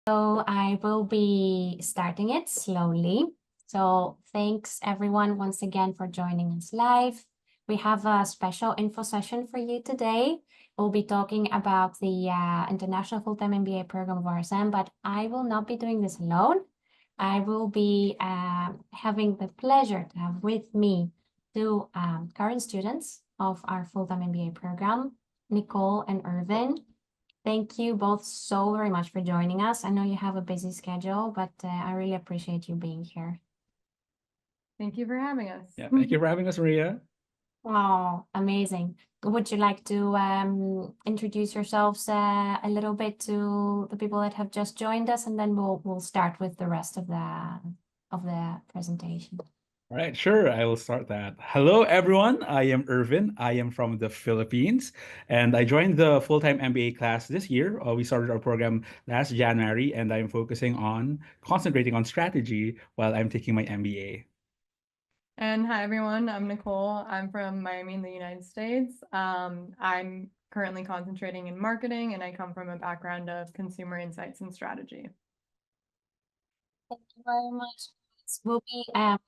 So I will be starting it slowly. So thanks everyone once again for joining us live. We have a special info session for you today. We'll be talking about the International Full-Time MBA program of RSM, but I will not be doing this alone. I will be having the pleasure to have with me two current students of our Full-Time MBA program, Nicole and Irvin. Thank you both so very much for joining us. I know you have a busy schedule, but I really appreciate you being here. Thank you for having us. Yeah, thank you for having us, Maria. Oh, amazing. Would you like to introduce yourselves a little bit to the people that have just joined us, and then we'll start with the rest of the presentation. All right, sure. I will start that. Hello, everyone. I am Irvin. I am from the Philippines, and I joined the full-time MBA class this year. We started our program last January, and I'm focusing on concentrating on strategy while I'm taking my MBA. And hi, everyone. I'm Nicole. I'm from Miami in the United States. I'm currently concentrating in marketing, and I come from a background of consumer insights and strategy. Thank you very much. We'll be asking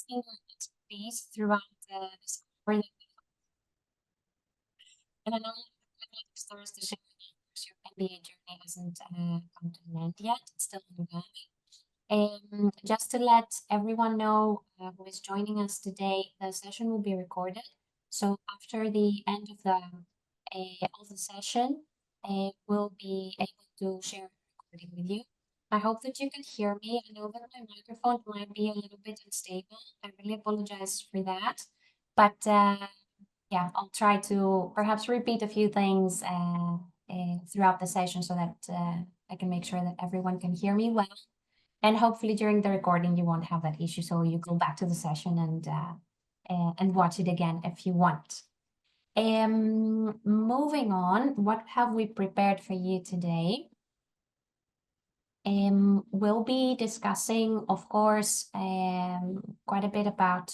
your expertise throughout this course. And I know you have like stories to share. Your MBA journey hasn't come to an end yet. It's still ongoing. Just to let everyone know who is joining us today, the session will be recorded. So after the end of the session, we'll be able to share a recording with you. I hope that you can hear me. I know that my microphone might be a little bit unstable. I really apologize for that. But yeah, I'll try to perhaps repeat a few things throughout the session so that I can make sure that everyone can hear me well. And hopefully during the recording, you won't have that issue. So you go back to the session and watch it again if you want. Moving on, what have we prepared for you today? We'll be discussing, of course, quite a bit about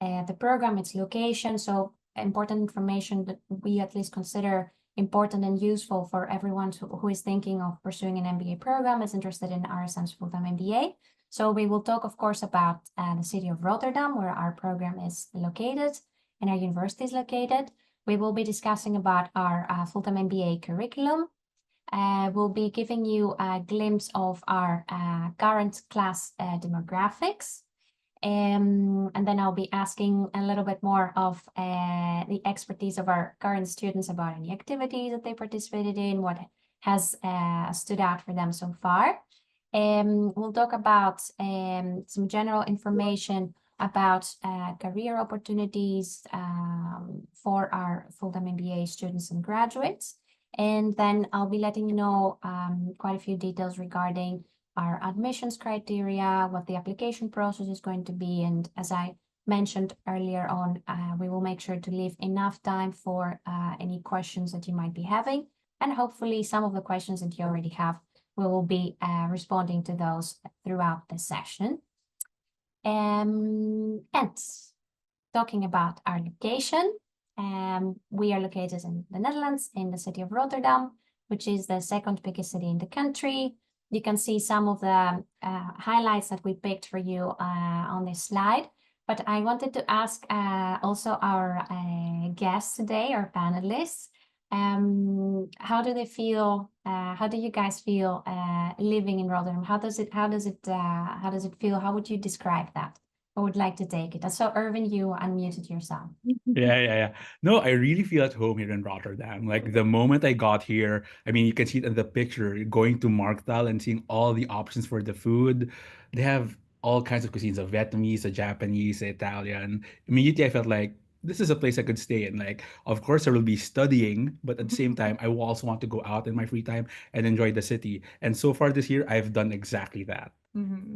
the program, its location. So important information that we at least consider important and useful for everyone who is thinking of pursuing an MBA program, is interested in RSM's full-time MBA. So we will talk, of course, about the city of Rotterdam, where our program is located and our university is located. We will be discussing about our full-time MBA curriculum. We'll be giving you a glimpse of our current class demographics. And then I'll be asking a little bit more of the expertise of our current students about any activities that they participated in, what has stood out for them so far. We'll talk about some general information about career opportunities for our full-time MBA students and graduates. And then I'll be letting you know quite a few details regarding our admissions criteria, what the application process is going to be. And as I mentioned earlier on, we will make sure to leave enough time for any questions that you might be having. And hopefully some of the questions that you already have, we will be responding to those throughout the session. And talking about our location, we are located in the Netherlands, in the city of Rotterdam, which is the second biggest city in the country. You can see some of the highlights that we picked for you on this slide. But I wanted to ask also our guests today, our panelists, how do they feel? How do you guys feel living in Rotterdam? How does it feel? How would you describe that? I would like to take it. So Irvin, you unmuted yourself. Yeah. No, I really feel at home here in Rotterdam. Like the moment I got here, I mean, you can see it in the picture, going to Marktal and seeing all the options for the food. They have all kinds of cuisines, a Vietnamese, a Japanese, a Italian. Immediately, I felt like this is a place I could stay in. Like, of course, I will be studying, but at the same time, I will also want to go out in my free time and enjoy the city. And so far this year, I've done exactly that. Mm-hmm.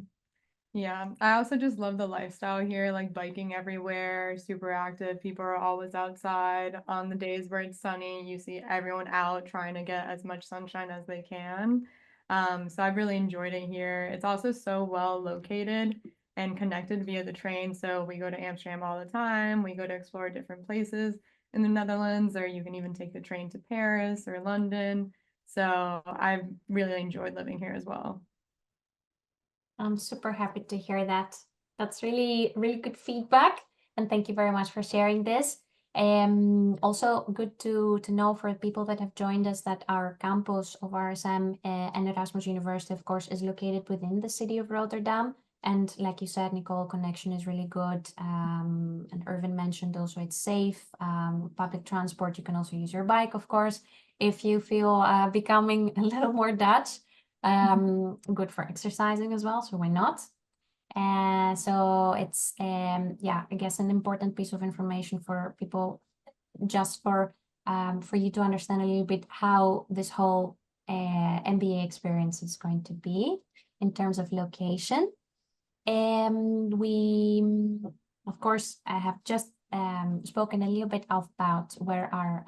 Yeah, I also just love the lifestyle here, like biking everywhere, super active. People are always outside. On the days where it's sunny, you see everyone out trying to get as much sunshine as they can. So I've really enjoyed it here. It's also so well located and connected via the train. So we go to Amsterdam all the time. We go to explore different places in the Netherlands, or you can even take the train to Paris or London. So I've really enjoyed living here as well. I'm super happy to hear that. That's really, really good feedback. And thank you very much for sharing this. Also good to know for people that have joined us that our campus of RSM and Erasmus University, of course, is located within the city of Rotterdam. And like you said, Nicole, connection is really good. And Irvin mentioned also it's safe. Public transport, you can also use your bike, of course, if you feel becoming a little more Dutch. Good for exercising as well, so why not? So it's yeah, I guess an important piece of information for people, just for you to understand a little bit how this whole MBA experience is going to be in terms of location. We, of course, I have just spoken a little bit about where our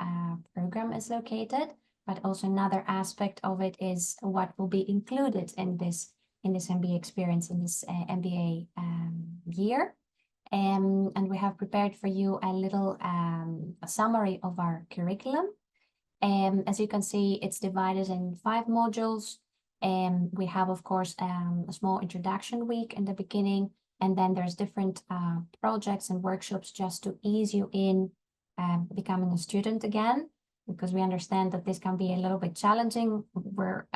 program is located, but also another aspect of it is what will be included in this MBA experience, in this MBA year. And we have prepared for you a little a summary of our curriculum. As you can see, it's divided in 5 modules. We have, of course, a small introduction week in the beginning, and then there's different projects and workshops just to ease you in becoming a student again, because we understand that this can be a little bit challenging. We're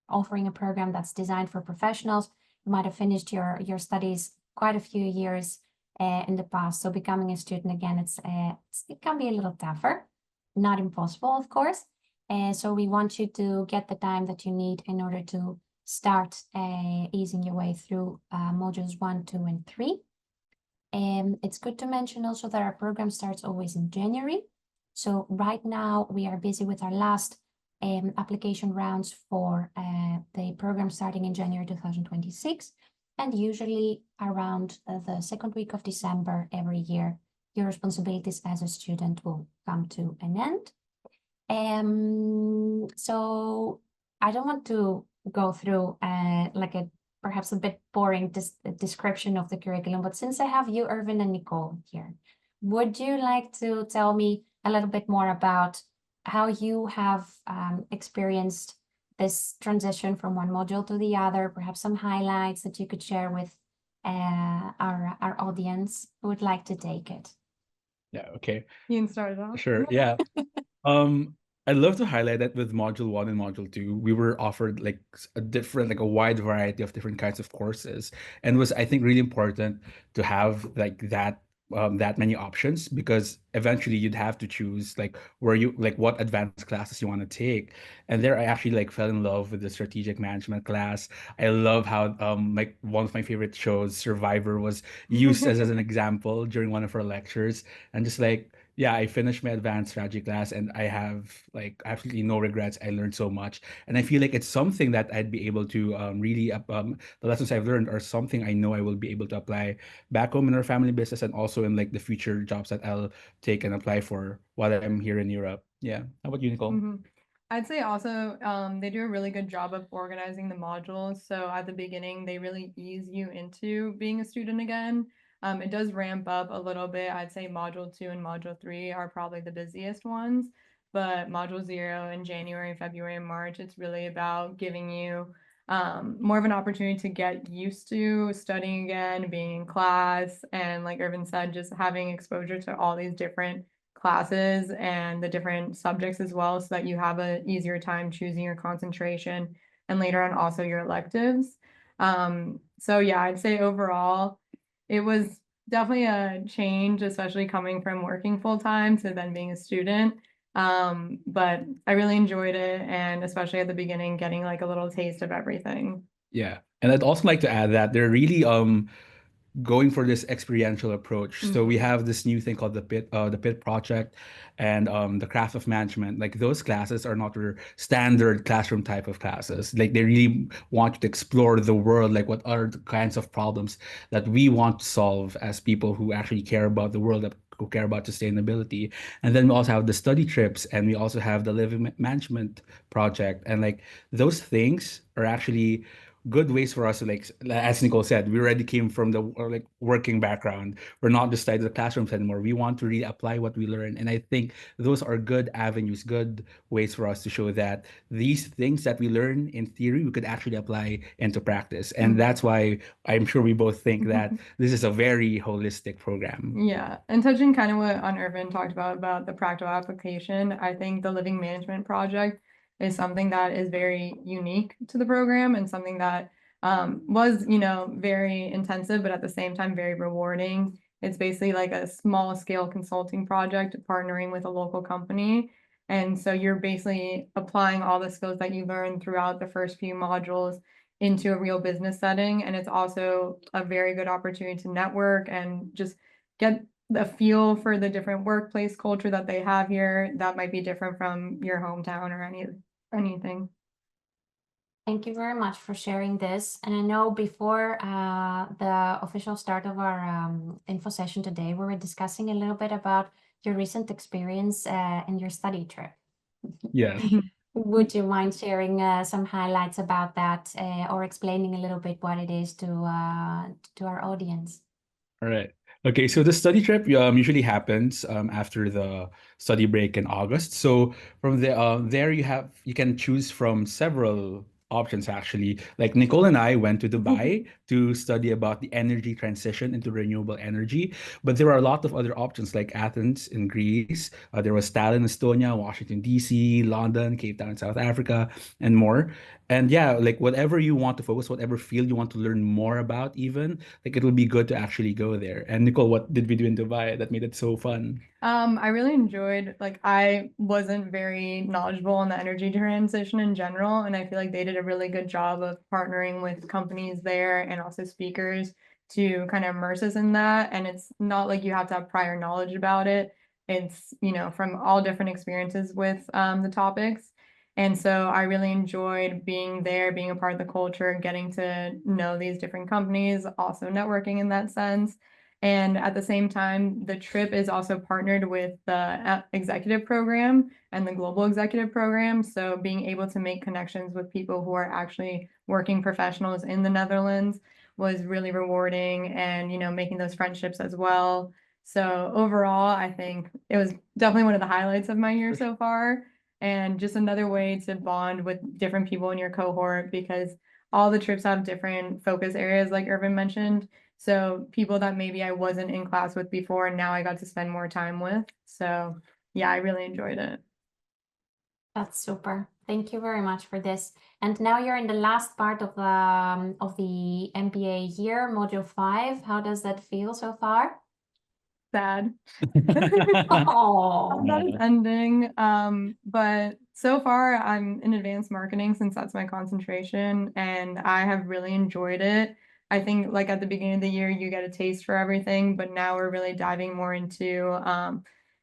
offering a program that's designed for professionals. You might have finished your studies quite a few years in the past, so becoming a student again, it can be a little tougher, not impossible, of course. So we want you to get the time that you need in order to start easing your way through modules 1, 2, and 3. It's good to mention also that our program starts always in January. So right now we are busy with our last application rounds for the program starting in January 2026. And usually around the second week of December every year, your responsibilities as a student will come to an end. So I don't want to go through like perhaps a bit boring description of the curriculum, but since I have you, Irvin, and Nicole here, would you like to tell me a little bit more about how you have experienced this transition from one module to the other, perhaps some highlights that you could share with our audience who would like to take it? Yeah, okay. You can start it off. Sure. Yeah. I'd love to highlight that with module 1 and module 2, we were offered like a wide variety of different kinds of courses, and was, I think, really important to have like that many options, because eventually you'd have to choose like what advanced classes you want to take. And there I actually like fell in love with the strategic management class. I love how like one of my favorite shows, Survivor, was used as an example during one of our lectures, and just like, yeah, I finished my advanced strategy class and I have like absolutely no regrets. I learned so much. And I feel like it's something that I'd be able to really, the lessons I've learned are something I know I will be able to apply back home in our family business, and also in like the future jobs that I'll take and apply for while I'm here in Europe. Yeah. How about you, Nicole? I'd say also they do a really good job of organizing the modules. So at the beginning, they really ease you into being a student again. It does ramp up a little bit. I'd say module 2 and module 3 are probably the busiest ones, but module 0 in January, February, and March, it's really about giving you more of an opportunity to get used to studying again, being in class, and like Irvin said, just having exposure to all these different classes and the different subjects as well, so that you have an easier time choosing your concentration and later on also your electives. So yeah, I'd say overall it was definitely a change, especially coming from working full-time to then being a student. But I really enjoyed it, and especially at the beginning, getting like a little taste of everything. Yeah. And I'd also like to add that they're really going for this experiential approach. So we have this new thing called the PIT project, and the craft of management. Like those classes are not your standard classroom type of classes. Like they really want you to explore the world. Like what are the kinds of problems that we want to solve as people who actually care about the world, who care about sustainability. And then we also have the study trips, and we also have the living management project. And like those things are actually good ways for us to like, as Nicole said, we already came from the like working background. We're not just like the classrooms anymore. We want to really apply what we learn. And I think those are good avenues, good ways for us to show that these things that we learn in theory, we could actually apply into practice. And that's why I'm sure we both think that this is a very holistic program. Yeah, and touching kind of what on Irvin talked about the practical application, I think the living management project is something that is very unique to the program and something that was, very intensive, but at the same time very rewarding. It's basically like a small scale consulting project partnering with a local company. And so you're basically applying all the skills that you learn throughout the first few modules into a real business setting. And it's also a very good opportunity to network and just get a feel for the different workplace culture that they have here that might be different from your hometown or anything. Thank you very much for sharing this. And I know before the official start of our info session today, we were discussing a little bit about your recent experience in your study trip. Yeah. Would you mind sharing some highlights about that or explaining a little bit what it is to our audience? All right. Okay, so the study trip usually happens after the study break in August. So from there you can choose from several options actually. Like Nicole and I went to Dubai to study about the energy transition into renewable energy, but there are a lot of other options like Athens in Greece. There was Tallinn, Estonia, Washington D.C., London, Cape Town, South Africa, and more. And yeah, like whatever you want to focus, whatever field you want to learn more about, even like it'll be good to actually go there. And Nicole, what did we do in Dubai that made it so fun? I really enjoyed, like, I wasn't very knowledgeable on the energy transition in general, and I feel like they did a really good job of partnering with companies there and also speakers to kind of immerse us in that. And it's not like you have to have prior knowledge about it. It's, from all different experiences with the topics. And so I really enjoyed being there, being a part of the culture, getting to know these different companies, also networking in that sense. And at the same time, the trip is also partnered with the executive program and the global executive program. So being able to make connections with people who are actually working professionals in the Netherlands was really rewarding and, making those friendships as well. So overall, I think it was definitely one of the highlights of my year so far. And just another way to bond with different people in your cohort because all the trips have different focus areas, like Irvin mentioned. So people that maybe I wasn't in class with before, and now I got to spend more time with. So yeah, I really enjoyed it. That's super. Thank you very much for this. And now you're in the last part of the MBA year, module 5. How does that feel so far? Sad. Oh, That is ending. But so far I'm in advanced marketing since that's my concentration, and I have really enjoyed it. I think like at the beginning of the year you get a taste for everything, but now we're really diving more into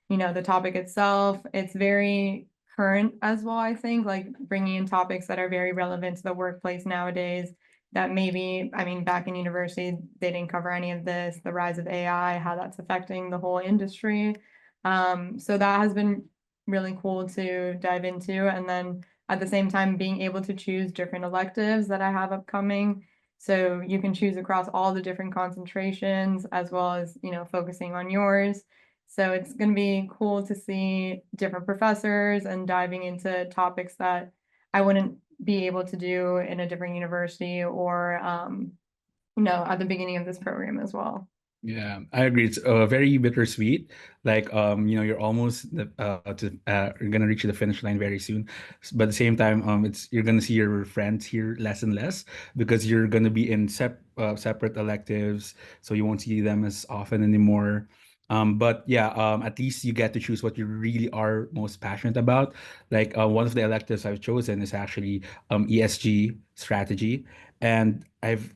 the topic itself. It's very current as well, I think, like bringing in topics that are very relevant to the workplace nowadays that maybe, I mean, back in university, they didn't cover any of this, the rise of AI, how that's affecting the whole industry. So that has been really cool to dive into. And then at the same time, being able to choose different electives that I have upcoming. So you can choose across all the different concentrations as well as, focusing on yours. So it's going to be cool to see different professors and diving into topics that I wouldn't be able to do in a different university or, at the beginning of this program as well. Yeah, I agree. It's very bittersweet. Like, you're almost you're gonna reach the finish line very soon, but at the same time, you're gonna see your friends here less and less because you're gonna be in separate electives, so you won't see them as often anymore. But yeah, at least you get to choose what you really are most passionate about. Like, one of the electives I've chosen is actually ESG strategy, and I've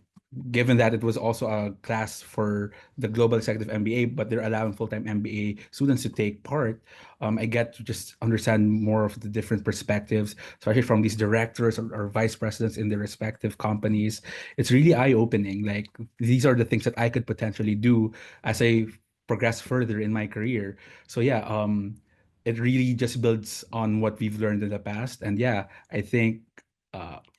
given that it was also a class for the Global Executive MBA, but they're allowing full-time MBA students to take part. I get to just understand more of the different perspectives, especially from these directors or vice presidents in their respective companies. It's really eye-opening. Like these are the things that I could potentially do as I progress further in my career. So yeah, it really just builds on what we've learned in the past. And yeah, I think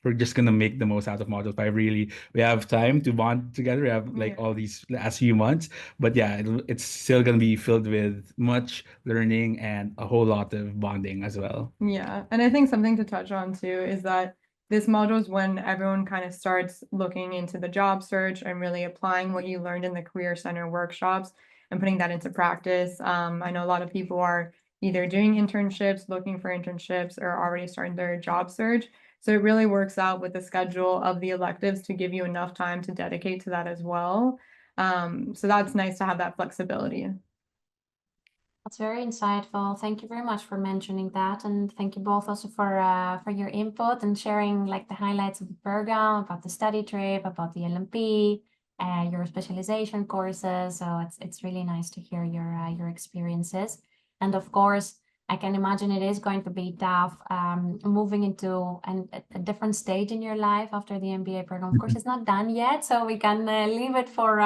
we're just gonna make the most out of module 5. Really, we have time to bond together. We have like Yeah. all these last few months, but yeah, it's still gonna be filled with much learning and a whole lot of bonding as well. Yeah, and I think something to touch on too is that this module is when everyone kind of starts looking into the job search and really applying what you learned in the Career Center workshops and putting that into practice. I know a lot of people are either doing internships, looking for internships, or already starting their job search. So it really works out with the schedule of the electives to give you enough time to dedicate to that as well. So that's nice to have that flexibility. That's very insightful. Thank you very much for mentioning that, and thank you both also for your input and sharing like the highlights of the program, about the study trip, about the LMP, your specialization courses. So it's really nice to hear your experiences. And of course, I can imagine it is going to be tough moving into a different stage in your life after the MBA program. Of course, it's not done yet, so we can leave it for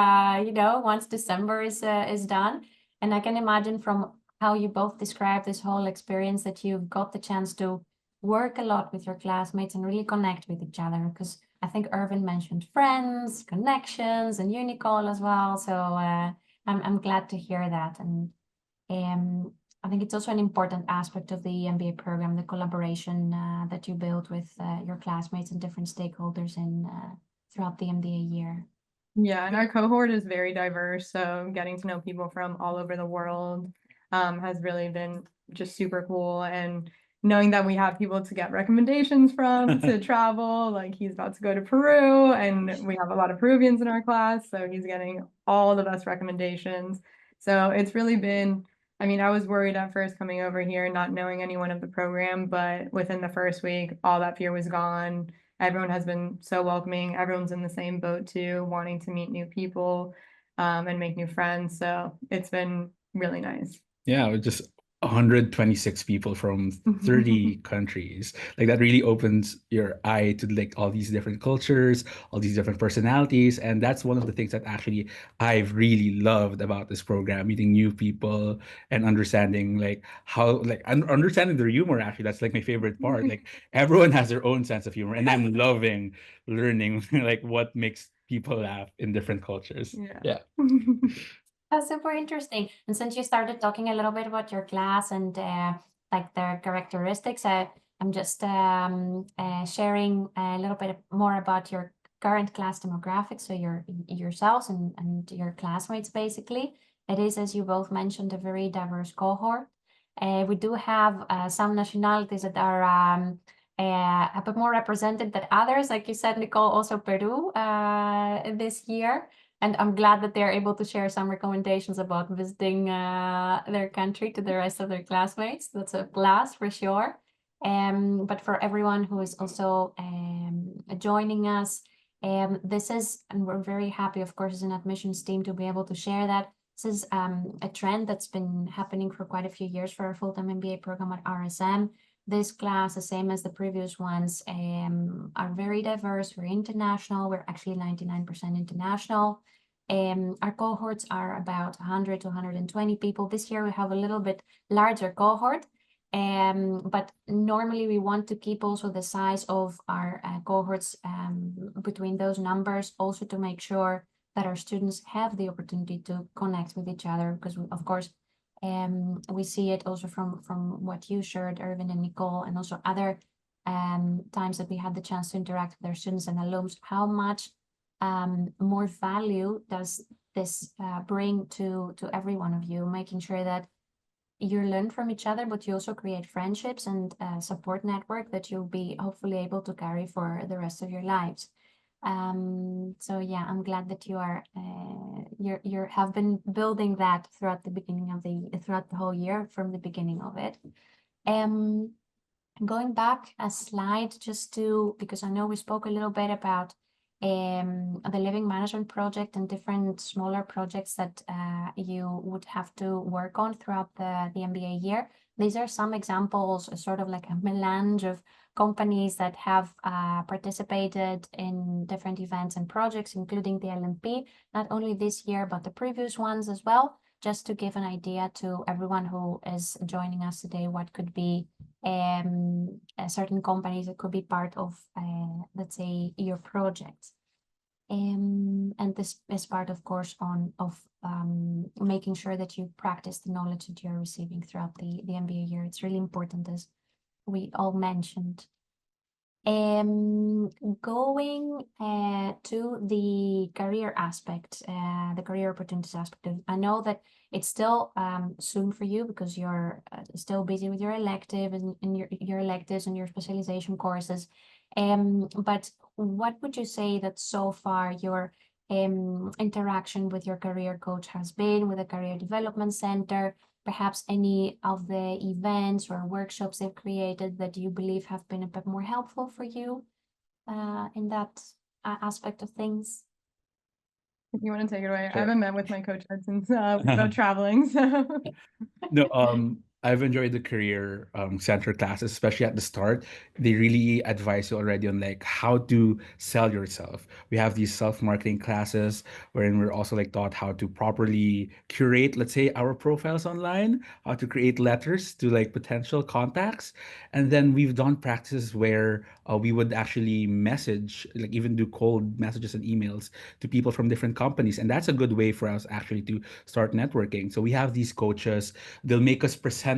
once December is done. And I can imagine from how you both describe this whole experience that you've got the chance to work a lot with your classmates and really connect with each other. Because I think Irvin mentioned friends, connections, and Unicall as well. So I'm glad to hear that. And I think it's also an important aspect of the MBA program, the collaboration that you build with your classmates and different stakeholders throughout the MBA year. Yeah, and our cohort is very diverse, so getting to know people from all over the world has really been just super cool. And knowing that we have people to get recommendations from to travel, like he's about to go to Peru, and we have a lot of Peruvians in our class, so he's getting all the best recommendations. So it's really been, I mean, I was worried at first coming over here, not knowing anyone of the program, but within the first week, all that fear was gone. Everyone has been so welcoming. Everyone's in the same boat too, wanting to meet new people and make new friends. So it's been really nice. Yeah, with just 126 people from 30 countries. Like that really opens your eye to like all these different cultures, all these different personalities. And that's one of the things that actually I've really loved about this program, meeting new people and understanding like how like understanding their humor actually. That's like my favorite part. Like everyone has their own sense of humor. And I'm loving learning like what makes people laugh in different cultures. Yeah. That's super interesting. And since you started talking a little bit about your class and like their characteristics, I'm just sharing a little bit more about your current class demographics, so yourselves and your classmates, basically. It is, as you both mentioned, a very diverse cohort. We do have some nationalities that are a bit more represented than others. Like you said, Nicole, also Peru this year. And I'm glad that they're able to share some recommendations about visiting their country to the rest of their classmates. That's a plus for sure. But for everyone who is also joining us, this is, and we're very happy, of course, as an admissions team to be able to share that. This is a trend that's been happening for quite a few years for our full-time MBA program at RSM. This class, the same as the previous ones, are very diverse, very international. We're actually 99% international. Our cohorts are about 100 to 120 people. This year we have a little bit larger cohort, but normally we want to keep also the size of our cohorts between those numbers, also to make sure that our students have the opportunity to connect with each other, because of course we see it also from what you shared, Irvin and Nicole, and also other times that we had the chance to interact with our students and alums, how much more value does this bring to every one of you, making sure that you learn from each other, but you also create friendships and support network that you'll be hopefully able to carry for the rest of your lives. So yeah, I'm glad that you are you have been building that throughout the whole year from the beginning of it. Going back a slide just to, because I know we spoke a little bit about the living management project and different smaller projects that you would have to work on throughout the MBA year. These are some examples, sort of like a melange of companies that have participated in different events and projects, including the LMP, not only this year, but the previous ones as well. just to give an idea to everyone who is joining us today, what could be certain companies that could be part of, let's say, your project. And this is part, of course, of making sure that you practice the knowledge that you're receiving throughout the MBA year. It's really important, as we all mentioned. Going to the career aspect, the career opportunities aspect. I know that it's still soon for you because you're still busy with your elective and your electives and your specialization courses. But what would you say that so far your interaction with your career coach has been, with the Career Development Center? Perhaps any of the events or workshops they've created that you believe have been a bit more helpful for you in that aspect of things? If you want to take it away, I Sure. haven't met with my coach yet since we go traveling. So No, I've enjoyed the career center classes, especially at the start. They really advise you already on like how to sell yourself. We have these self-marketing classes wherein we're also like taught how to properly curate, let's say, our profiles online, how to create letters to like potential contacts. And then we've done practices where we would actually message, like even do cold messages and emails to people from different companies. And that's a good way for us actually to start networking. So we have these coaches. They'll make us present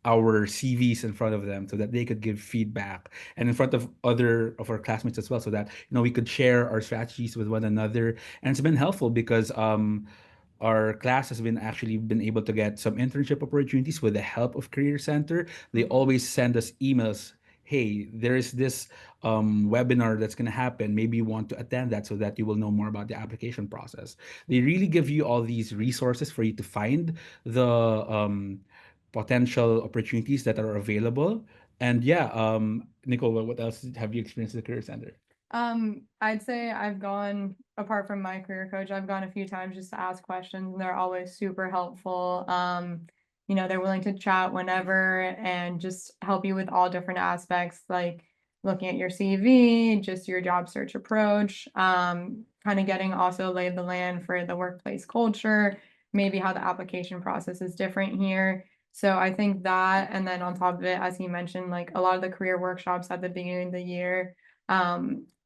our CVs in front of them so that they could give feedback, and in front of other of our classmates as well, so that we could share our strategies with one another. And it's been helpful because our class has been able to get some internship opportunities with the help of Career Center. They always send us emails. Hey, there is this webinar that's going to happen. Maybe you want to attend that so that you will know more about the application process. They really give you all these resources for you to find the potential opportunities that are available. And yeah, Nicole, what else have you experienced at the Career Center? I'd say I've gone, apart from my career coach, I've gone a few times just to ask questions, and they're always super helpful. They're willing to chat whenever and just help you with all different aspects, like looking at your CV, just your job search approach, kind of getting also lay of the land for the workplace culture, maybe how the application process is different here. So I think that, and then on top of it, as he mentioned, like a lot of the career workshops at the beginning of the year,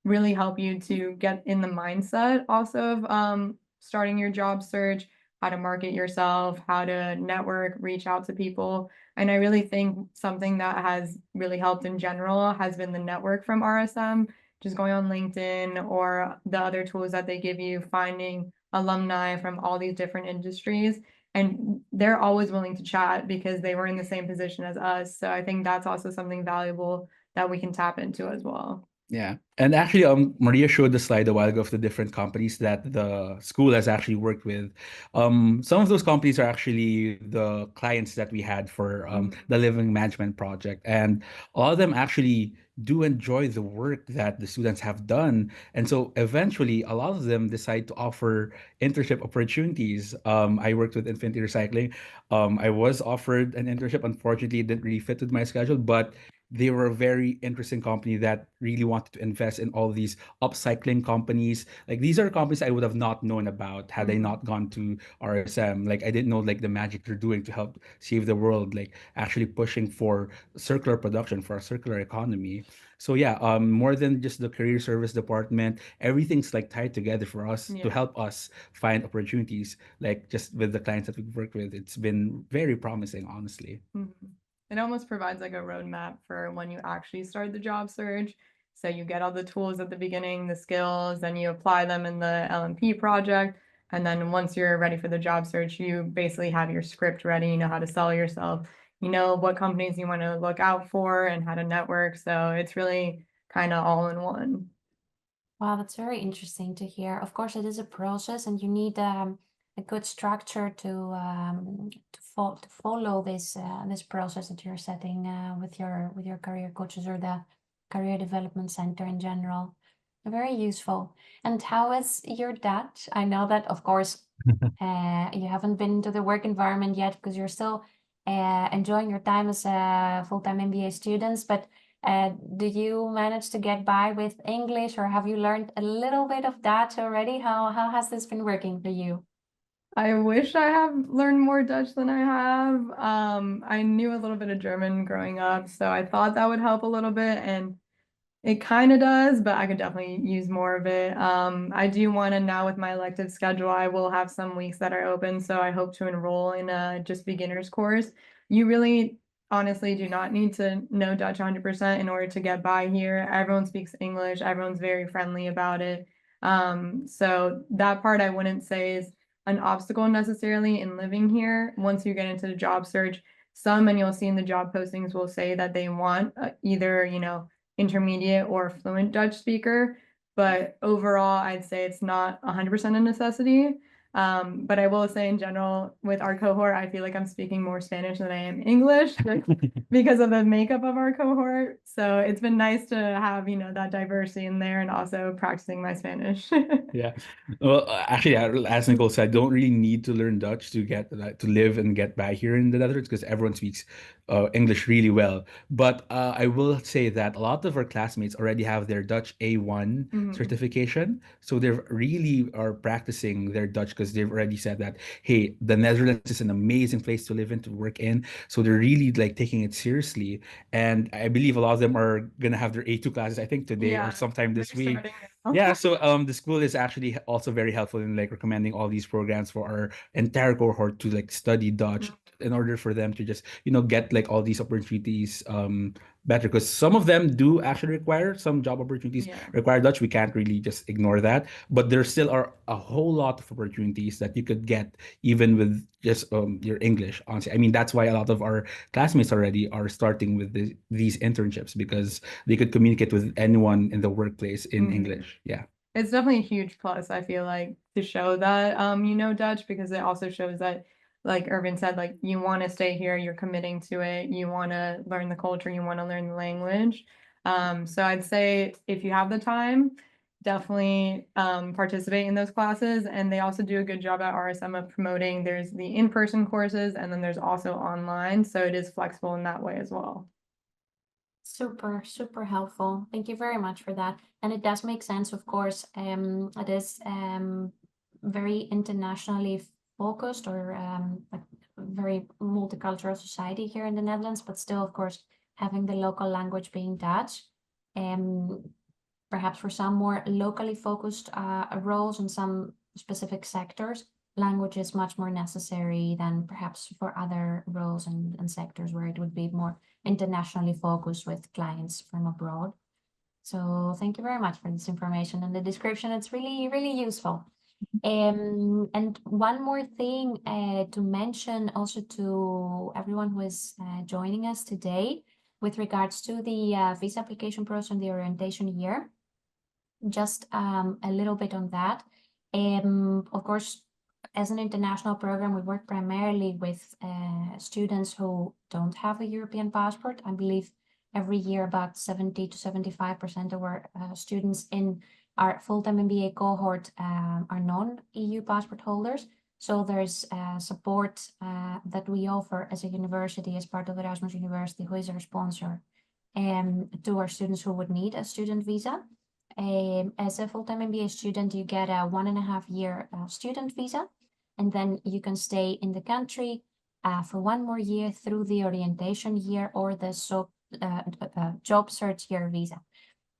really help you to get in the mindset also of starting your job search, how to market yourself, how to network, reach out to people. And I really think something that has really helped in general has been the network from RSM, just going on LinkedIn or the other tools that they give you, finding alumni from all these different industries. And they're always willing to chat because they were in the same position as us. So I think that's also something valuable that we can tap into as well. Yeah. And actually, Maria showed the slide a while ago of the different companies that the school has actually worked with. Some of those companies are actually the clients that we had for the Living Management Project. And a lot of them actually do enjoy the work that the students have done. And so eventually, a lot of them decide to offer internship opportunities. I worked with Infinity Recycling. I was offered an internship. Unfortunately, it didn't really fit with my schedule, but they were a very interesting company that really wanted to invest in all these upcycling companies. Like these are companies I would have not known about had I not gone to RSM. Like I didn't know like the magic they're doing to help save the world, like actually pushing for circular production, for a circular economy. So yeah, more than just the career service department, everything's like tied together for us to help us find opportunities. Like just with the clients that we've worked with, it's been very promising, honestly. It almost provides like a roadmap for when you actually start the job search. So you get all the tools at the beginning, the skills, then you apply them in the LMP project. And then once you're ready for the job search, you basically have your script ready, you know how to sell yourself, you know what companies you want to look out for and how to network. So it's really kind of all in one. Wow, that's very interesting to hear. Of course, it is a process, and you need a good structure to follow this process that you're setting with your career coaches or the career development center in general. Very useful. And how is your Dutch? I know that, of course, you haven't been into the work environment yet because you're still enjoying your time as a full-time MBA students, but do you manage to get by with English, or have you learned a little bit of Dutch already? How has this been working for you? I wish I have learned more Dutch than I have. I knew a little bit of German growing up, so I thought that would help a little bit, and it kind of does, but I could definitely use more of it. I do want to now with my elective schedule, I will have some weeks that are open, so I hope to enroll in a just beginners course. You really honestly do not need to know Dutch 100% in order to get by here. Everyone speaks English, everyone's very friendly about it. So that part I wouldn't say is an obstacle necessarily in living here. Once you get into the job search, some, and you'll see in the job postings, will say that they want either, intermediate or fluent Dutch speaker, but overall, I'd say it's not 100% a necessity. But I will say in general, with our cohort, I feel like I'm speaking more Spanish than I am English because of the makeup of our cohort. So it's been nice to have, that diversity in there and also practicing my Spanish. Yeah. Well, actually, as Nicole said, don't really need to learn Dutch to get to live and get by here in the Netherlands because everyone speaks English really well. But I will say that a lot of our classmates already have their Dutch A1 certification, so they really are practicing their Dutch because they've already said that, hey, the Netherlands is an amazing place to live in, to work in. So they're really like taking it seriously, and I believe a lot of them are gonna have their A2 classes, I think today or Yeah, sometime this they're week. starting now. Yeah, so the school is actually also very helpful in like recommending all these programs for our entire cohort to like study Dutch in order for them to just, get like all these opportunities better, because some of them do actually require some job opportunities Yeah. require Dutch. We can't really just ignore that, but there still are a whole lot of opportunities that you could get even with just your English, honestly. I mean, that's why a lot of our classmates already are starting with these internships, because they could communicate with anyone in the workplace in English. Yeah. It's definitely a huge plus, I feel like, to show that you know Dutch, because it also shows that, like Irvin said, like you want to stay here, you're committing to it, you want to learn the culture, you want to learn the language. So I'd say if you have the time, definitely participate in those classes. And they also do a good job at RSM of promoting. There's the in-person courses, and then there's also online. So it is flexible in that way as well. Super, super helpful. Thank you very much for that. And it does make sense, of course. It is very internationally focused, or like very multicultural society here in the Netherlands, but still, of course, having the local language being Dutch. Perhaps for some more locally focused roles in some specific sectors, language is much more necessary than perhaps for other roles and sectors where it would be more internationally focused with clients from abroad. So thank you very much for this information and the description. It's really, really useful. And one more thing to mention also to everyone who is joining us today with regards to the visa application process and the orientation year. Just a little bit on that. Of course, as an international program, we work primarily with students who don't have a European passport. I believe every year about 70 to 75% of our students in our full-time MBA cohort are non-EU passport holders. So there's support that we offer as a university, as part of Erasmus University, who is our sponsor, to our students who would need a student visa. As a full-time MBA student, you get a 1.5 year student visa, and then you can stay in the country for 1 more year through the orientation year or the job search year visa.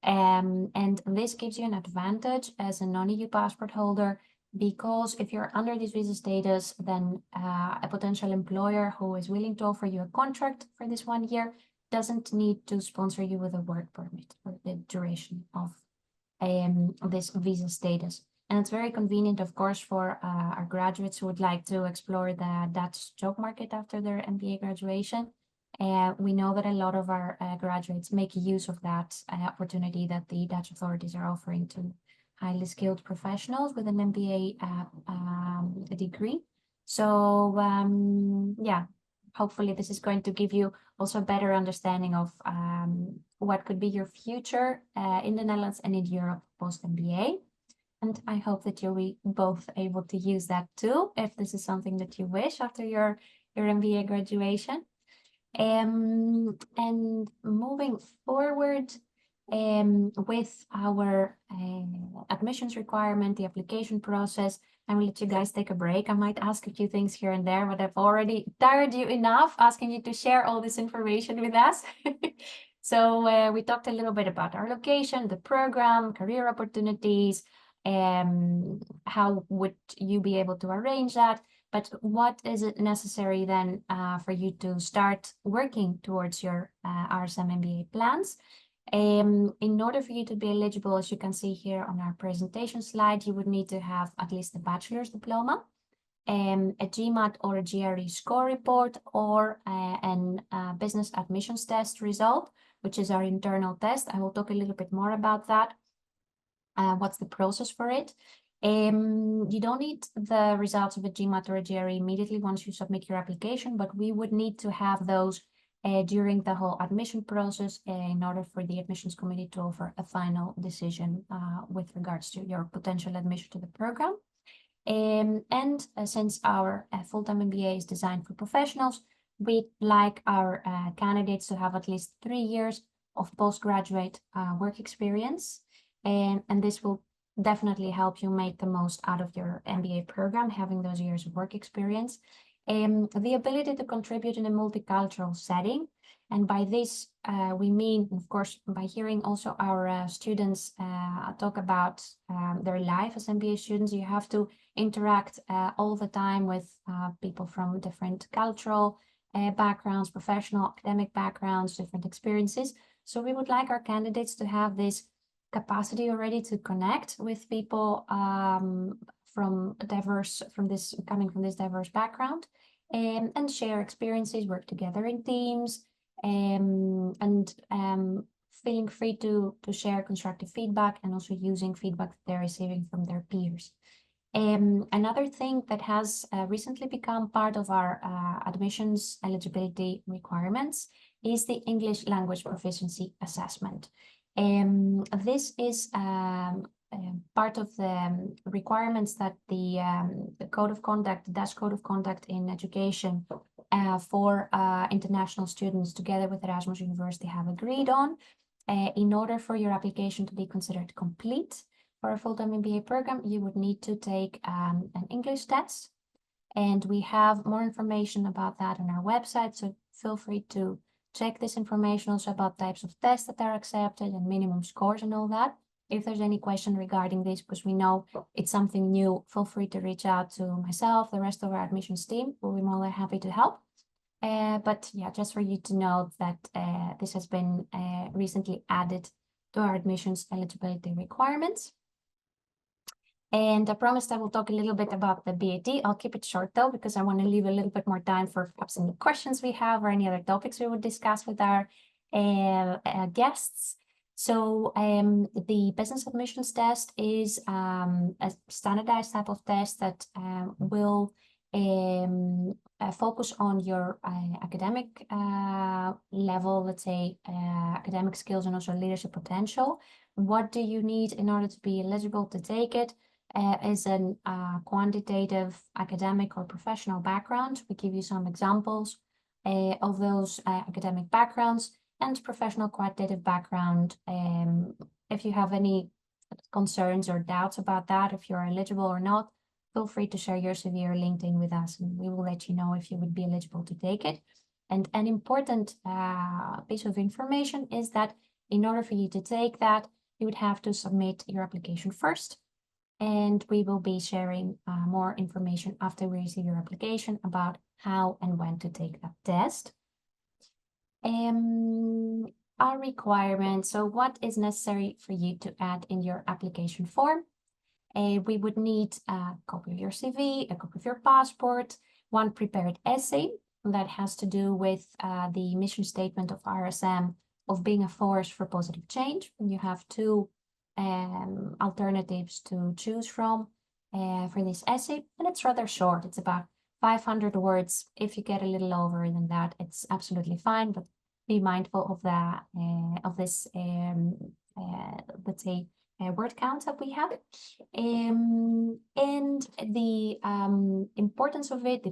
And this gives you an advantage as a non-EU passport holder, because if you're under this visa status, then a potential employer who is willing to offer you a contract for this 1 year doesn't need to sponsor you with a work permit for the duration of this visa status. And it's very convenient, of course, for our graduates who would like to explore the Dutch job market after their MBA graduation. We know that a lot of our graduates make use of that opportunity that the Dutch authorities are offering to highly skilled professionals with an MBA degree. So yeah, hopefully this is going to give you also a better understanding of what could be your future in the Netherlands and in Europe post-MBA. And I hope that you'll be both able to use that too, if this is something that you wish after your MBA graduation. And moving forward with our admissions requirement, the application process, I will let you guys take a break. I might ask a few things here and there, but I've already tired you enough asking you to share all this information with us. So we talked a little bit about our location, the program, career opportunities, how would you be able to arrange that? But what is it necessary then for you to start working towards your RSM MBA plans? In order for you to be eligible, as you can see here on our presentation slide, you would need to have at least a bachelor's diploma, a GMAT or a GRE score report, or a business admissions test result, which is our internal test. I will talk a little bit more about that. What's the process for it? You don't need the results of a GMAT or a GRE immediately once you submit your application, but we would need to have those during the whole admission process in order for the admissions committee to offer a final decision with regards to your potential admission to the program. And since our full-time MBA is designed for professionals, we'd like our candidates to have at least 3 years of postgraduate work experience. And this will definitely help you make the most out of your MBA program, having those years of work experience. The ability to contribute in a multicultural setting. And by this, we mean, of course, by hearing also our students talk about their life as MBA students, you have to interact all the time with people from different cultural backgrounds, professional, academic backgrounds, different experiences. So we would like our candidates to have this capacity already to connect with people coming from this diverse background, and share experiences, work together in teams, and feeling free to share constructive feedback, and also using feedback that they're receiving from their peers. Another thing that has recently become part of our admissions eligibility requirements is the English language proficiency assessment. This is part of the requirements that the Code of Conduct, the Dutch Code of Conduct in Education for international students, together with Erasmus University, have agreed on. In order for your application to be considered complete for a full-time MBA program, you would need to take an English test. And we have more information about that on our website, so feel free to check this information also about types of tests that are accepted and minimum scores and all that. If there's any question regarding this, because we know it's something new, feel free to reach out to myself, the rest of our admissions team. We'll be more than happy to help. But yeah, just for you to know that this has been recently added to our admissions eligibility requirements. And I promised I will talk a little bit about the BAT. I'll keep it short though, because I want to leave a little bit more time for perhaps any questions we have or any other topics we would discuss with our guests. So the business admissions test is a standardized type of test that will focus on your academic level, let's say academic skills and also leadership potential. What do you need in order to be eligible to take it? Is a quantitative academic or professional background. We give you some examples of those academic backgrounds, and professional quantitative background. If you have any concerns or doubts about that, if you're eligible or not, feel free to share your CV or LinkedIn with us, and we will let you know if you would be eligible to take it. And an important piece of information is that in order for you to take that, you would have to submit your application first. And we will be sharing more information after we receive your application about how and when to take that test. Our requirements. So what is necessary for you to add in your application form? We would need a copy of your CV, a copy of your passport, one prepared essay that has to do with the mission statement of RSM of being a force for positive change. And you have two alternatives to choose from for this essay, and it's rather short. It's about 500 words. If you get a little over than that, it's absolutely fine, but be mindful of the of this let's say word count that we have. And the importance of it,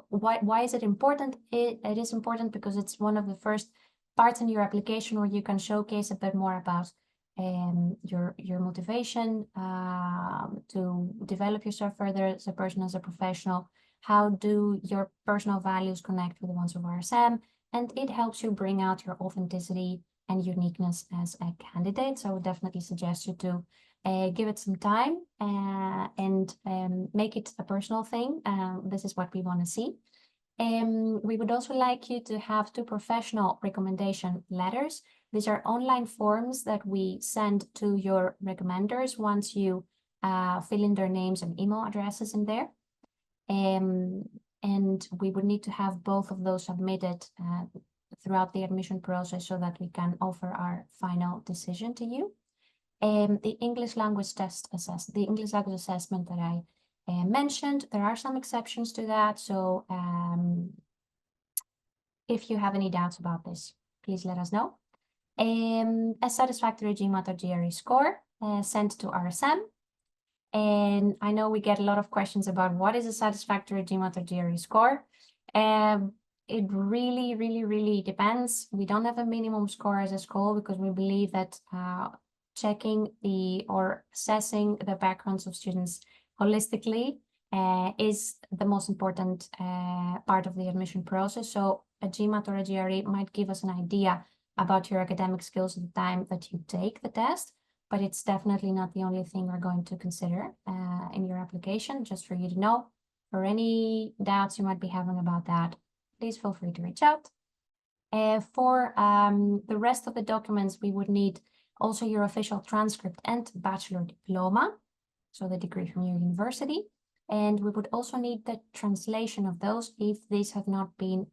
why is it important? It is important because it's one of the first parts in your application where you can showcase a bit more about your motivation to develop yourself further as a person, as a professional. How do your personal values connect with the ones of RSM? And it helps you bring out your authenticity and uniqueness as a candidate. So I would definitely suggest you to give it some time and make it a personal thing. This is what we want to see. We would also like you to have 2 professional recommendation letters. These are online forms that we send to your recommenders once you fill in their names and email addresses in there. And we would need to have both of those submitted throughout the admission process so that we can offer our final decision to you. The English language assessment that I mentioned, there are some exceptions to that. So if you have any doubts about this, please let us know. A satisfactory GMAT or GRE score sent to RSM. And I know we get a lot of questions about what is a satisfactory GMAT or GRE score. It really, really, really depends. We don't have a minimum score as a school because we believe that checking or assessing the backgrounds of students holistically is the most important part of the admission process. So a GMAT or a GRE might give us an idea about your academic skills at the time that you take the test, but it's definitely not the only thing we're going to consider in your application, just for you to know. For any doubts you might be having about that, please feel free to reach out. For the rest of the documents, we would need also your official transcript and bachelor diploma, so the degree from your university. And we would also need the translation of those if these have not been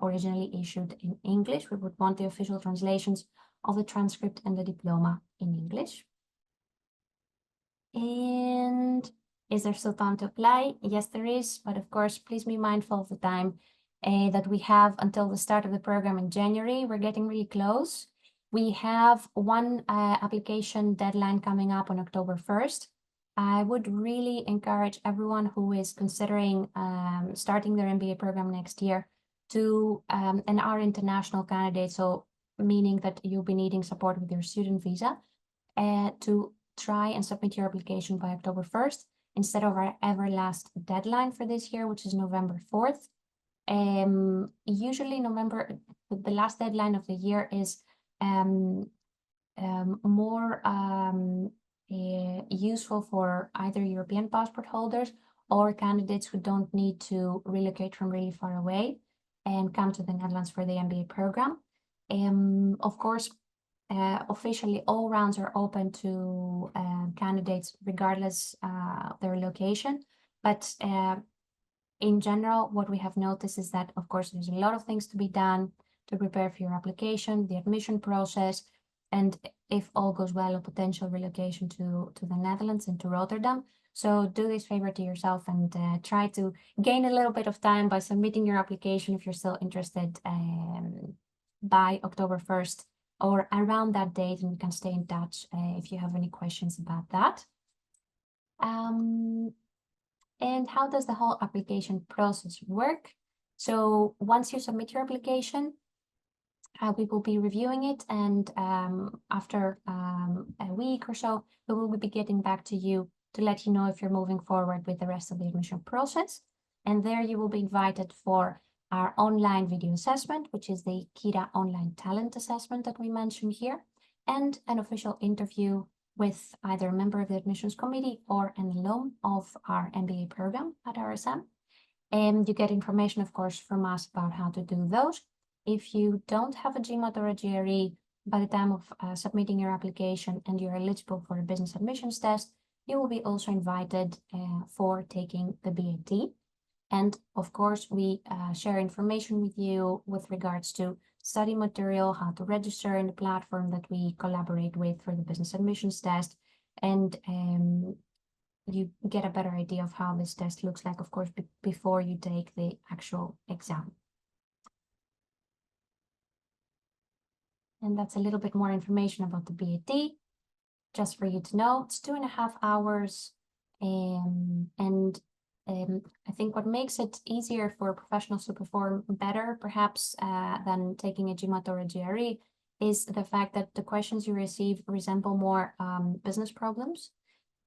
originally issued in English. We would want the official translations of the transcript and the diploma in English. And is there still time to apply? Yes, there is, but of course, please be mindful of the time that we have until the start of the program in January. We're getting really close. We have one application deadline coming up on October 1st. I would really encourage everyone who is considering starting their MBA program next year to, and are international candidates, so meaning that you'll be needing support with your student visa, to try and submit your application by October 1st instead of our last deadline for this year, which is November 4th. Usually the last deadline of the year is more useful for either European passport holders or candidates who don't need to relocate from really far away and come to the Netherlands for the MBA program. Of course, officially all rounds are open to candidates regardless of their location, but in general, what we have noticed is that, of course, there's a lot of things to be done to prepare for your application, the admission process, and if all goes well, a potential relocation to the Netherlands and to Rotterdam. So do this favor to yourself and try to gain a little bit of time by submitting your application if you're still interested by October 1st or around that date, and we can stay in touch if you have any questions about that. And how does the whole application process work? So once you submit your application, we will be reviewing it, and after a week or so, we will be getting back to you to let you know if you're moving forward with the rest of the admission process. And there you will be invited for our online video assessment, which is the KIDA online talent assessment that we mentioned here, and an official interview with either a member of the admissions committee or an alum of our MBA program at RSM. And you get information, of course, from us about how to do those. If you don't have a GMAT or a GRE by the time of submitting your application and you're eligible for a business admissions test, you will be also invited for taking the BAT. And of course, we share information with you with regards to study material, how to register in the platform that we collaborate with for the business admissions test. And you get a better idea of how this test looks like, of course, before you take the actual exam. And that's a little bit more information about the BAT, just for you to know. It's 2.5 hours. I think what makes it easier for professionals to perform better, perhaps, than taking a GMAT or a GRE is the fact that the questions you receive resemble more business problems.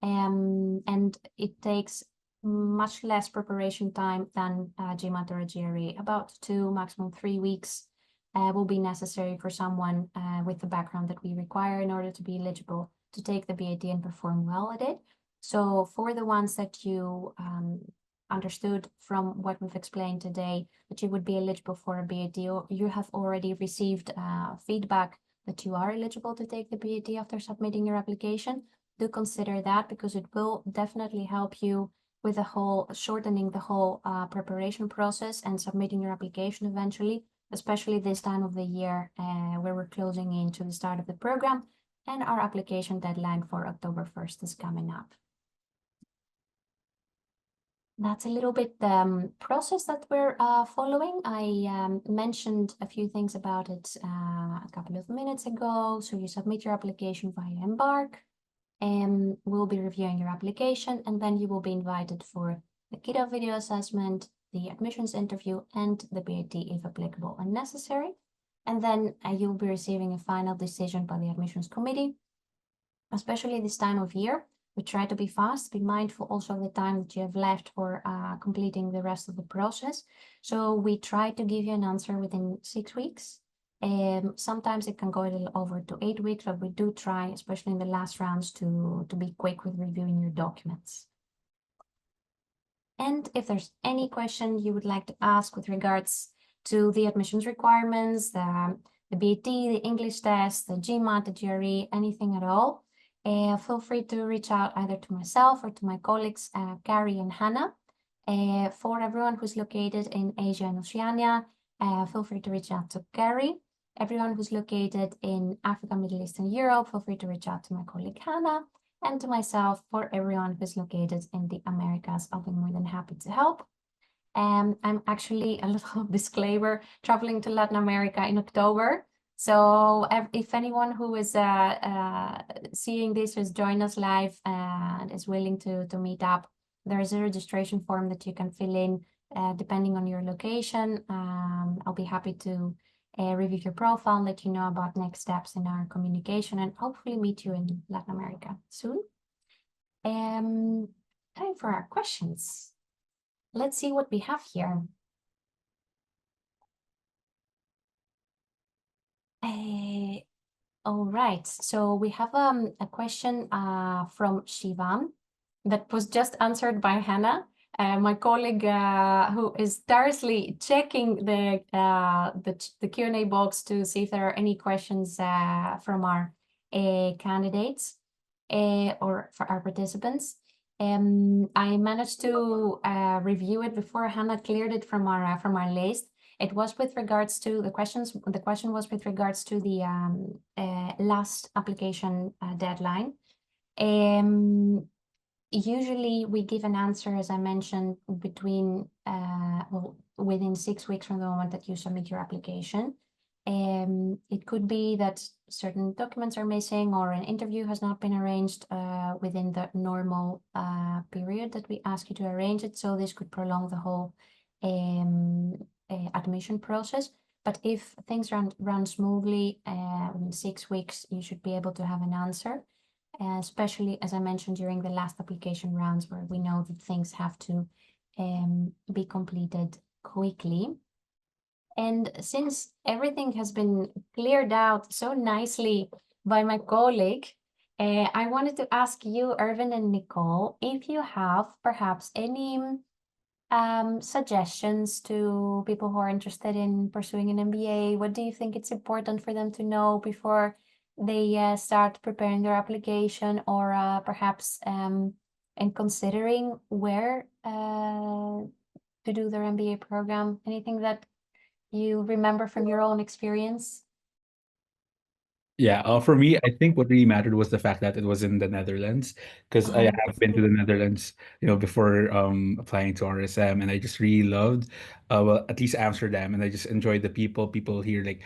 And it takes much less preparation time than GMAT or a GRE. About 2, maximum 3 weeks will be necessary for someone with the background that we require in order to be eligible to take the BAT and perform well at it. So for the ones that you understood from what we've explained today, that you would be eligible for a BAT, or you have already received feedback that you are eligible to take the BAT after submitting your application, do consider that, because it will definitely help you with the whole shortening the whole preparation process and submitting your application eventually, especially this time of the year where we're closing in to the start of the program, and our application deadline for October 1st is coming up. That's a little bit the process that we're following. I mentioned a few things about it a couple of minutes ago. So you submit your application via Embark, and we'll be reviewing your application, and then you will be invited for the kiddo video assessment, the admissions interview, and the BAT if applicable and necessary. And then you'll be receiving a final decision by the admissions committee. Especially this time of year, we try to be fast, be mindful also of the time that you have left for completing the rest of the process. So we try to give you an answer within 6 weeks. Sometimes it can go a little over to 8 weeks, but we do try, especially in the last rounds, to be quick with reviewing your documents. And if there's any question you would like to ask with regards to the admissions requirements, the BAT, the English test, the GMAT, the GRE, anything at all, feel free to reach out either to myself or to my colleagues, Carrie and Hannah. For everyone who's located in Asia and Oceania, feel free to reach out to Carrie. Everyone who's located in Africa, Middle East, and Europe, feel free to reach out to my colleague Hannah, and to myself. For everyone who's located in the Americas, I'll be more than happy to help. I'm actually, a little disclaimer, traveling to Latin America in October. So if anyone who is seeing this has joined us live and is willing to meet up, there is a registration form that you can fill in depending on your location. I'll be happy to review your profile and let you know about next steps in our communication, and hopefully meet you in Latin America soon. Time for our questions. Let's see what we have here. All right, so we have a question from Shivam that was just answered by Hannah, my colleague, who is tirelessly checking the Q&A box to see if there are any questions from our candidates or for our participants. I managed to review it before Hannah cleared it from our list. It was with regards to the questions. The question was with regards to the last application deadline. Usually we give an answer, as I mentioned, between within 6 weeks from the moment that you submit your application. It could be that certain documents are missing, or an interview has not been arranged within the normal period that we ask you to arrange it. So this could prolong the whole admission process. But if things run smoothly, in 6 weeks, you should be able to have an answer. Especially, as I mentioned, during the last application rounds, where we know that things have to be completed quickly. And since everything has been cleared out so nicely by my colleague, I wanted to ask you, Irvin and Nicole, if you have perhaps any suggestions to people who are interested in pursuing an MBA. What do you think it's important for them to know before they start preparing their application, or perhaps in considering where to do their MBA program? Anything that you remember from your own experience? Yeah, for me, I think what really mattered was the fact that it was in the Netherlands, because I have been to the Netherlands, before applying to RSM, and I just really loved, well, at least Amsterdam, and I just enjoyed the people. People here, like,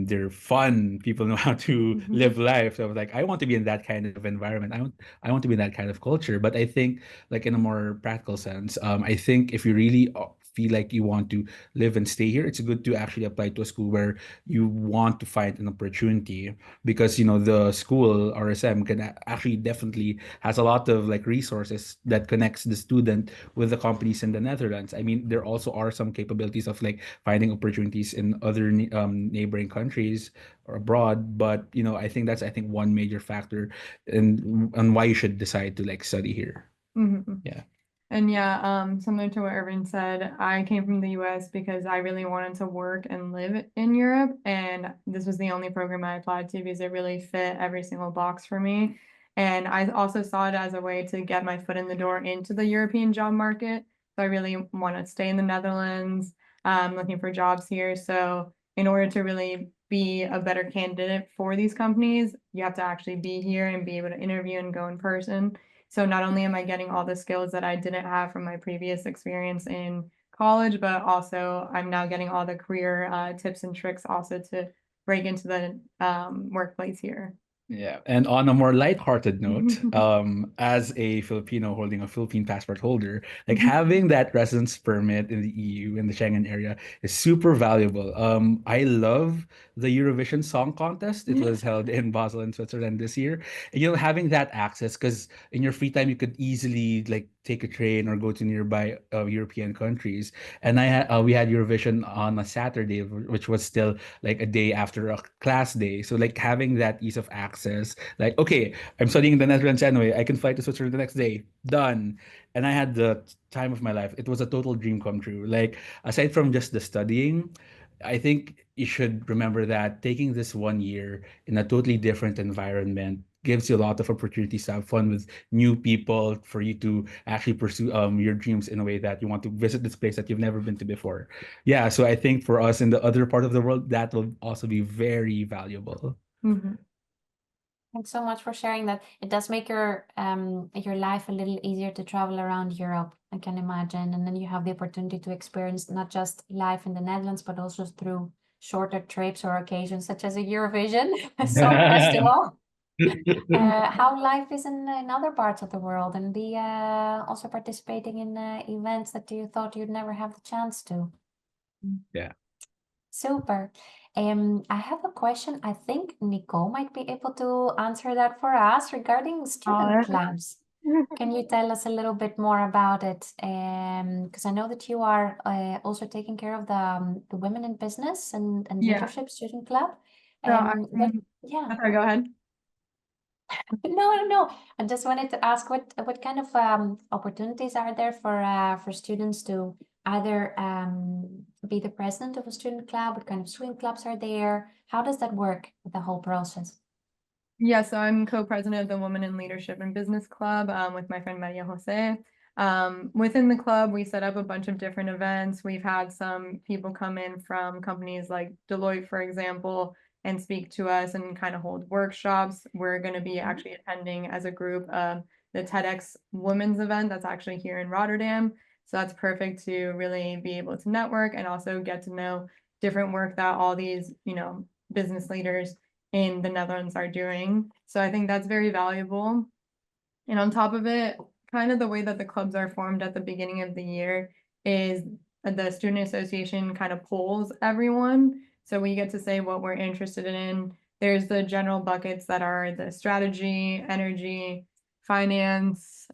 they're fun. People know how to live life. So I was like, I want to be in that kind of environment. I want to be in that kind of culture. But I think, like, in a more practical sense, I think if you really feel like you want to live and stay here, it's good to actually apply to a school where you want to find an opportunity, because the school RSM can actually definitely has a lot of like resources that connects the student with the companies in the Netherlands. I mean, there also are some capabilities of like finding opportunities in other neighboring countries or abroad, but I think one major factor and why you should decide to like study here. Mhm. Yeah. And yeah, similar to what Irvin said, I came from the US because I really wanted to work and live in Europe. And this was the only program I applied to because it really fit every single box for me. And I also saw it as a way to get my foot in the door into the European job market. So I really want to stay in the Netherlands, looking for jobs here. So in order to really be a better candidate for these companies, you have to actually be here and be able to interview and go in person. So not only am I getting all the skills that I didn't have from my previous experience in college, but also I'm now getting all the career tips and tricks also to break into the workplace here. Yeah, and on a more lighthearted note, as a Filipino holding a Philippine passport holder, like having that residence permit in the EU in the Schengen area is super valuable. I love the Eurovision Song Contest. It was held in Basel in Switzerland this year. And, having that access, because in your free time you could easily like take a train or go to nearby European countries. And we had Eurovision on a Saturday, which was still like a day after a class day. So like having that ease of access, like, okay, I'm studying in the Netherlands anyway, I can fly to Switzerland the next day, done. And I had the time of my life. It was a total dream come true. Like, aside from just the studying, I think you should remember that taking this 1 year in a totally different environment gives you a lot of opportunities to have fun with new people, for you to actually pursue your dreams in a way that you want to visit this place that you've never been to before. Yeah, so I think for us in the other part of the world, that will also be very valuable. Mhm. Thanks so much for sharing that. It does make your life a little easier to travel around Europe, I can imagine. And then you have the opportunity to experience not just life in the Netherlands, but also through shorter trips or occasions such as a Eurovision Song Festival. How life is in other parts of the world, and be also participating in events that you thought you'd never have the chance to. Yeah. Super. I have a question. I think Nicole might be able to answer that for us regarding student clubs. Can you tell us a little bit more about it? Because I know that you are also taking care of the Women in Business and Yeah. Leadership Student Club. So Yeah. sorry, go ahead. No. I just wanted to ask what kind of opportunities are there for students to either be the president of a student club? What kind of swim clubs are there? How does that work, the whole process? Yeah, so I'm co-president of the Women in Leadership and Business Club with my friend Maria Jose. Within the club, we set up a bunch of different events. We've had some people come in from companies like Deloitte, for example, and speak to us and kind of hold workshops. We're going to be actually attending as a group the TEDx Women's event that's actually here in Rotterdam. So that's perfect to really be able to network and also get to know different work that all these, business leaders in the Netherlands are doing. So I think that's very valuable. And on top of it, kind of the way that the clubs are formed at the beginning of the year is the student association kind of polls everyone. So we get to say what we're interested in. There's the general buckets that are the strategy, energy, finance,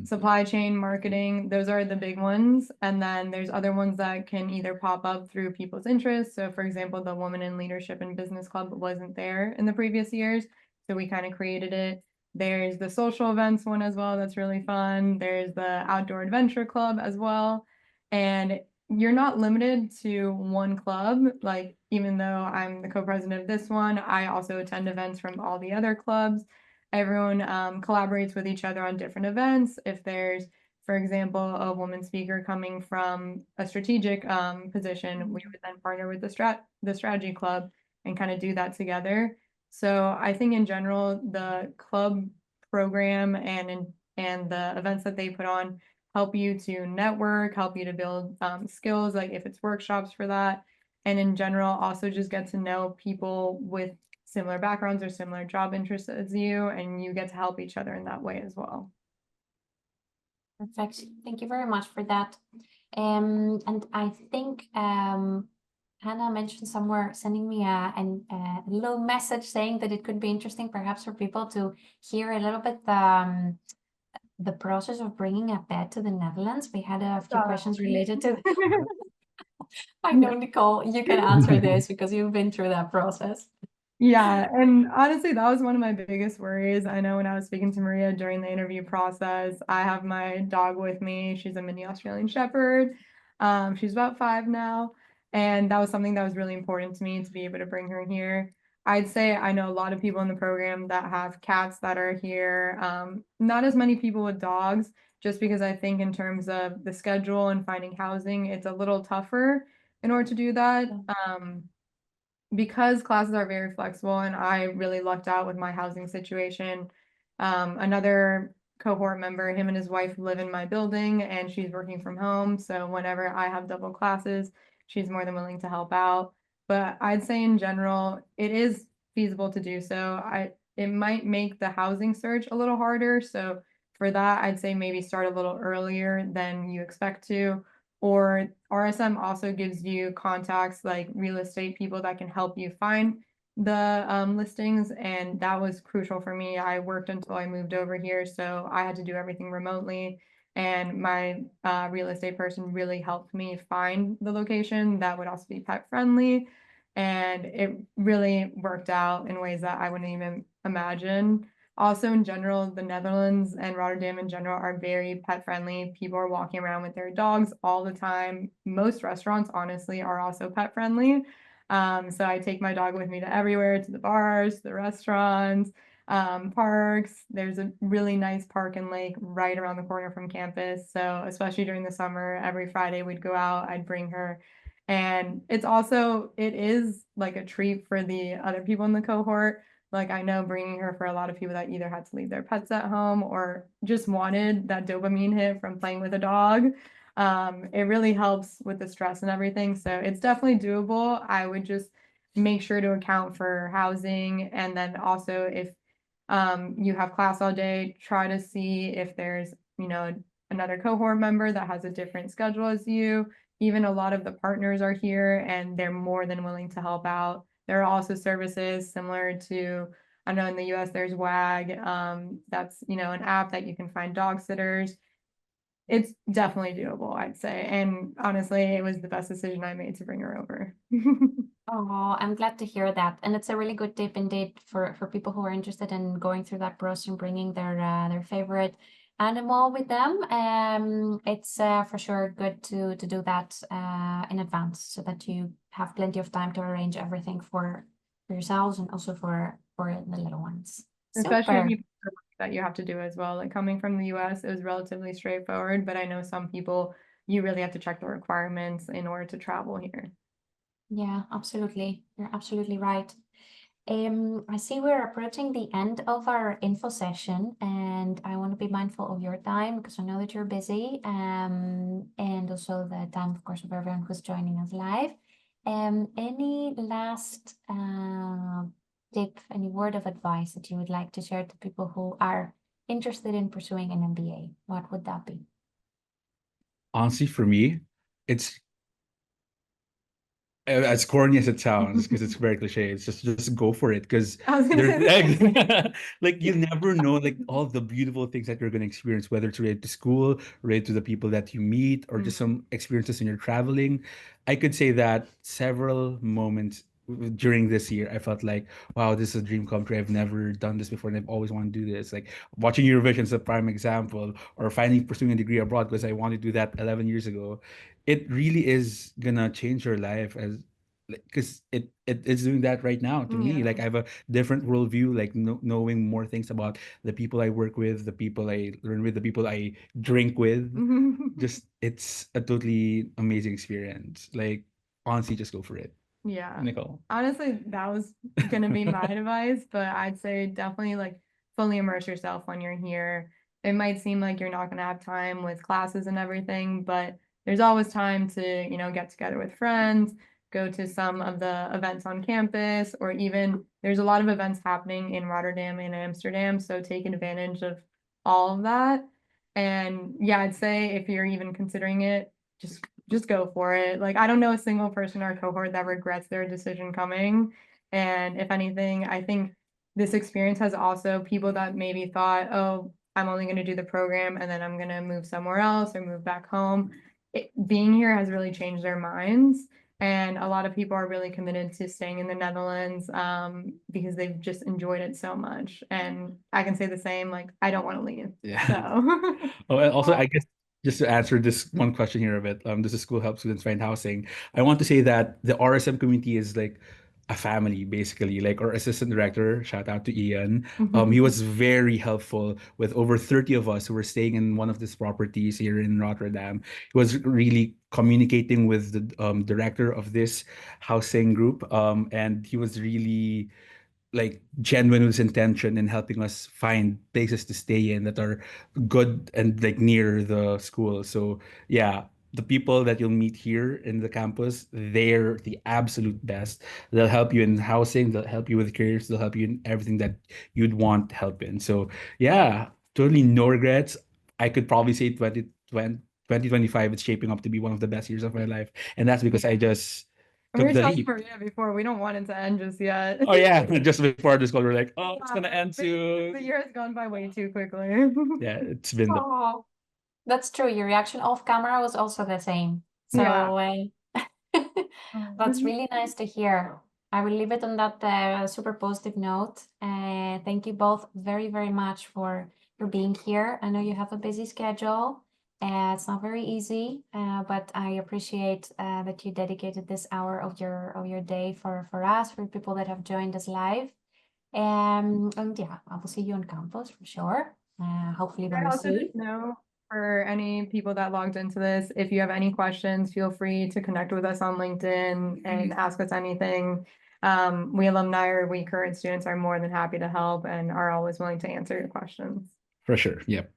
supply chain, marketing. Those are the big ones. And then there's other ones that can either pop up through people's interests. So for example, the Women in Leadership and Business Club wasn't there in the previous years. So we kind of created it. There's the social events one as well. That's really fun. There's the outdoor adventure club as well. And you're not limited to one club. Like, even though I'm the co-president of this one, I also attend events from all the other clubs. Everyone collaborates with each other on different events. If there's, for example, a woman speaker coming from a strategic position, we would then partner with the strategy club and kind of do that together. So I think in general, the club program and the events that they put on help you to network, help you to build skills, like if it's workshops for that. And in general, also just get to know people with similar backgrounds or similar job interests as you, and you get to help each other in that way as well. Perfect. Thank you very much for that. And I think Hannah mentioned somewhere sending me a little message saying that it could be interesting perhaps for people to hear a little bit the process of bringing a pet to the Netherlands. We had a few questions related to I know, Nicole, you can answer this because you've been through that process. Yeah, and honestly, that was one of my biggest worries. I know when I was speaking to Maria during the interview process, I have my dog with me. She's a mini Australian Shepherd. She's about 5 now, and that was something that was really important to me to be able to bring her here. I'd say I know a lot of people in the program that have cats that are here. Not as many people with dogs, just because I think in terms of the schedule and finding housing, it's a little tougher in order to do that. Because classes are very flexible and I really lucked out with my housing situation. Another cohort member, him and his wife live in my building and she's working from home. So whenever I have double classes, she's more than willing to help out. But I'd say in general, it is feasible to do so. It might make the housing search a little harder. So for that, I'd say maybe start a little earlier than you expect to. Or RSM also gives you contacts like real estate people that can help you find the listings. And that was crucial for me. I worked until I moved over here, so I had to do everything remotely. And my real estate person really helped me find the location that would also be pet friendly. And it really worked out in ways that I wouldn't even imagine. Also, in general, the Netherlands and Rotterdam in general are very pet friendly. People are walking around with their dogs all the time. Most restaurants, honestly, are also pet friendly. So I take my dog with me to everywhere, to the bars, the restaurants, parks. There's a really nice park and lake right around the corner from campus. So especially during the summer, every Friday we'd go out, I'd bring her. And it is like a treat for the other people in the cohort. Like I know bringing her for a lot of people that either had to leave their pets at home or just wanted that dopamine hit from playing with a dog. It really helps with the stress and everything. So it's definitely doable. I would just make sure to account for housing. And then also if you have class all day, try to see if there's, another cohort member that has a different schedule as you. Even a lot of the partners are here and they're more than willing to help out. There are also services similar to, I know in the US there's WAG. That's, an app that you can find dog sitters. It's definitely doable, I'd say. And honestly, it was the best decision I made to bring her over. Oh, I'm glad to hear that. And it's a really good tip indeed for people who are interested in going through that process and bringing their favorite animal with them. It's for sure good to do that in advance so that you have plenty of time to arrange everything for yourselves and also for the little ones. Especially if Super. you that you have to do as well. Like coming from the US, it was relatively straightforward, but I know some people, you really have to check the requirements in order to travel here. Yeah, absolutely. You're absolutely right. I see we're approaching the end of our info session, and I want to be mindful of your time because I know that you're busy, and also the time, of course, of everyone who's joining us live. Any last tip, any word of advice that you would like to share to people who are interested in pursuing an MBA? What would that be? Honestly, for me, it's as corny as it sounds, because it's very cliche. It's just go for it, because I was gonna there's say that. like you never know like all the beautiful things that you're gonna experience, whether it's related to school, related to the people that you meet, or just some experiences in your traveling. I could say that several moments during this year, I felt like, wow, this is a dream come true. I've never done this before, and I've always wanted to do this. Like watching Eurovision is a prime example, or finally pursuing a degree abroad because I wanted to do that 11 years ago. It really is gonna change your life, as because it is doing that right now to me. Yeah. Like I have a different worldview, like knowing more things about the people I work with, the people I learn with, the people I drink with. Just it's a totally amazing experience. Like honestly, just go for it, Yeah. Nicole. Honestly, that was gonna be my advice, but I'd say definitely like fully immerse yourself when you're here. It might seem like you're not gonna have time with classes and everything, but there's always time to, get together with friends, go to some of the events on campus, or even there's a lot of events happening in Rotterdam and Amsterdam, so take advantage of all of that. And yeah, I'd say if you're even considering it, just go for it. Like I don't know a single person in our cohort that regrets their decision coming. And if anything, I think this experience has also people that maybe thought, oh, I'm only going to do the program and then I'm going to move somewhere else or move back home. Being here has really changed their minds. And a lot of people are really committed to staying in the Netherlands because they've just enjoyed it so much. And I can say the same, like, I don't want to leave. Yeah. So, Oh, and also, I guess just to answer this one question here a bit, does the school help students find housing? I want to say that the RSM community is like a family, basically. Like our assistant director, shout out to Ian. He was very helpful with over 30 of us who were staying in one of these properties here in Rotterdam. He was really communicating with the director of this housing group, and he was really like genuine with his intention in helping us find places to stay in that are good and like near the school. So yeah, the people that you'll meet here in the campus, they're the absolute best. They'll help you in housing, they'll help you with careers, they'll help you in everything that you'd want help in. So yeah, totally no regrets. I could probably say 2025 is shaping up to be one of the best years of my life. And that's because I just we took were the talking leap. for before. We don't want it to end just yet. Oh yeah, just before this call, we're like, oh, it's gonna end The soon. year has gone by way too quickly. Yeah, it's been the Oh, that's true. Your reaction off camera was also the same. So Yeah. that's really nice to hear. I will leave it on that super positive note. Thank you both very, very much for being here. I know you have a busy schedule. It's not very easy, but I appreciate that you dedicated this hour of your day for us, for people that have joined us live. And yeah, I will see you on campus for sure. Hopefully I very also soon. just know for any people that logged into this, if you have any questions, feel free to connect with us on LinkedIn and ask us anything. We alumni or we current students are more than happy to help and are always willing to answer your questions. for sure. Yep.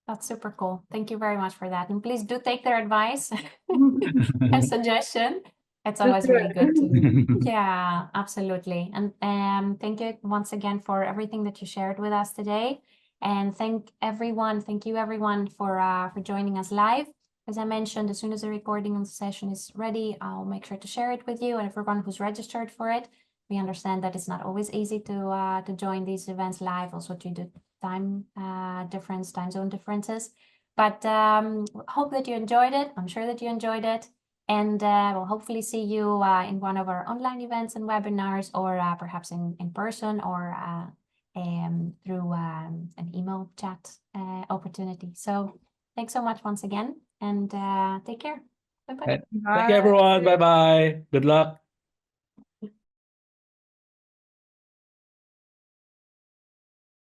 That's super cool. Thank you very much for that. And please do take their advice and suggestion. It's always do really good to. it. Yeah, absolutely. And thank you once again for everything that you shared with us today. And thank you everyone for joining us live. As I mentioned, as soon as the recording of the session is ready, I'll make sure to share it with you and everyone who's registered for it. We understand that it's not always easy to join these events live, also due to time zone differences. But hope that you enjoyed it. I'm sure that you enjoyed it. And we'll hopefully see you in one of our online events and webinars, or perhaps in person, or through an email chat opportunity. So thanks so much once again, and take care. Bye-bye. Thank you, everyone. Bye bye. Good luck.